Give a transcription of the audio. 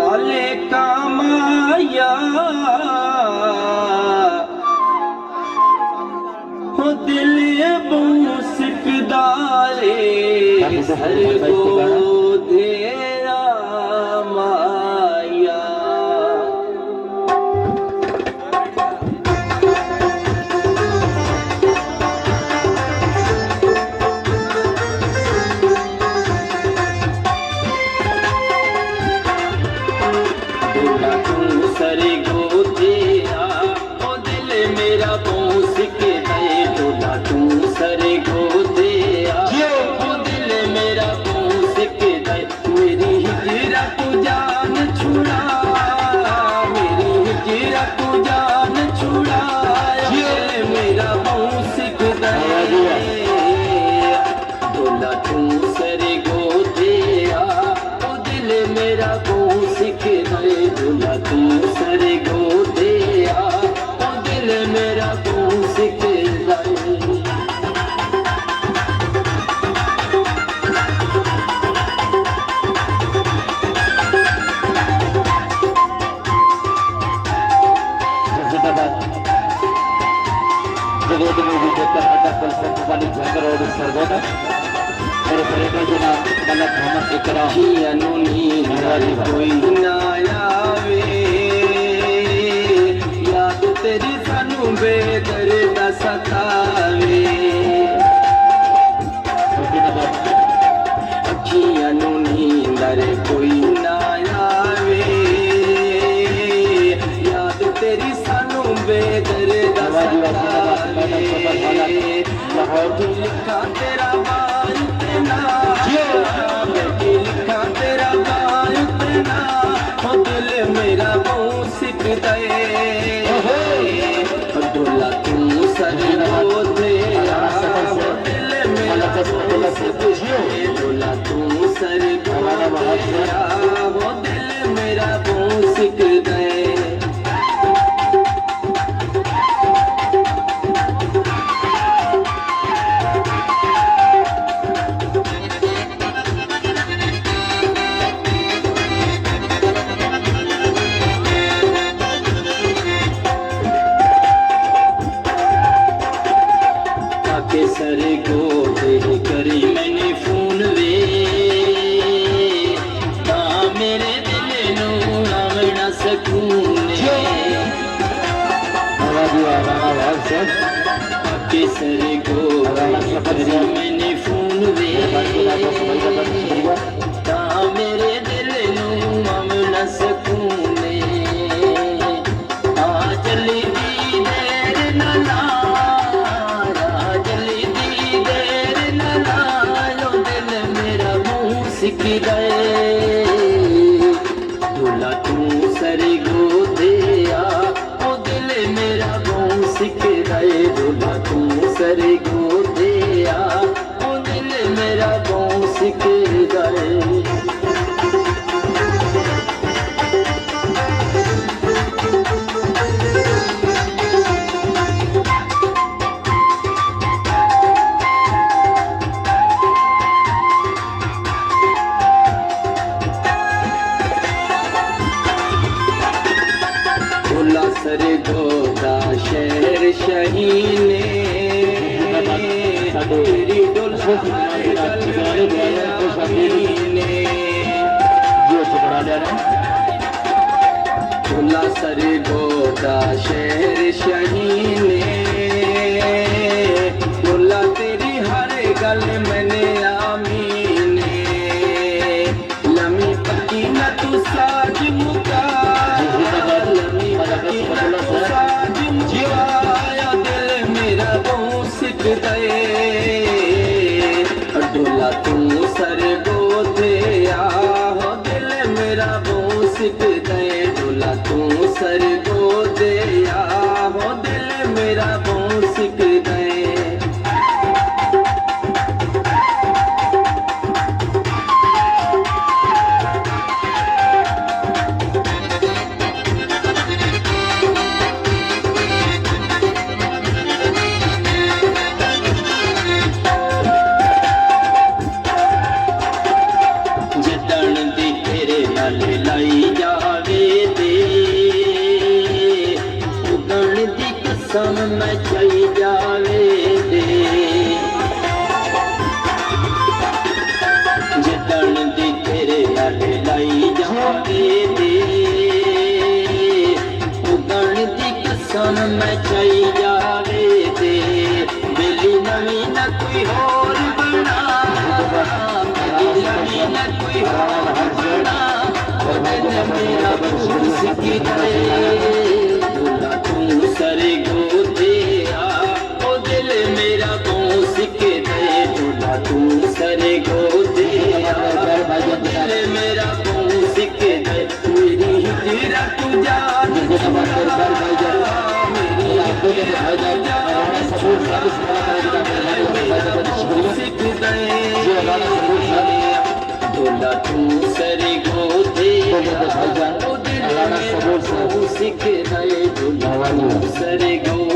वाले का माया हो दिल बूसकदारे सर को धेरा माया सरे गो तेरा ओ दिल मेरा बूस के दे डोला तू सरे गो तेरा ओ दिल मेरा बूस के दे मेरी हिजरा तू जान छुड़ा मेरी हिजरा तू जान छुड़ा दिल मेरा बूस के दे डोला तू सरे गो तेरा ओ दिल मेरा बूस के दे डोला तू सरे गो तेरा ओ दिल मेरा बूस के दे जगत में विजेता अड्डा पल्सन वाली जंगर और सरगोदा मेरे पर्यटन के नाम मलक मोहम्मद इकराम अनुनी कोई ना आवे याद तेरी सानू बेदर्द सतावे अखियां नू नींदर कोई ना आवे याद तेरी सानू बेदर्द सतावे लिखा तेरा बाइतना लिखा तेरा बाइतना हो दिल मेरा बूसिक दे डोला तू सरे गो तेरा हो दिल मेरा बूसिक दे डोला तू सरे गो तेरा हो दिल मेरा बूसिक दे सर को करी मैंने फोन वे ता मेरे दिल नू आवना सकून के सर को करी मैंने फोन वे ता मेरे दिल नू आवना सकून आ चली दी देर ना सिक गए डोला तू सरे गो तेरा ओ दिल मेरा बूसिक गए डोला तू सरे गो तेरा ओ दिल मेरा बूसिक गए सरे गोदा शहर शहीने तेरी डोला डोला सरे गोदा शहर शहीने डोला तेरी हर गल मैंने आमीने लमी पकी न तू साज मुका जिवाया दिल मेरा बूसिक दे डोला तू सर गो तेरा हो दिल मेरा बूसिक दे डोला तू सर गो तेरा हो दिल मेरा बूसिक दे लाई जा मैं चई जावे दे जिदन दी तेरे नाल लाई जावे दे उदन दी कसम मैं चई जावे दे बेली नवी न कोई होर बना बेली नवी न कोई होर बना मेरा बूस की दे दूल्हा तू सरे गोदे आ ओ दिल मेरा बूस के दे दूल्हा तू सरे गोदे आ दिल मेरा बूस के दे मेरी हिजरा तू जान दूल्हा तू सरे गोदे सिख दे दूल्हा सरे गो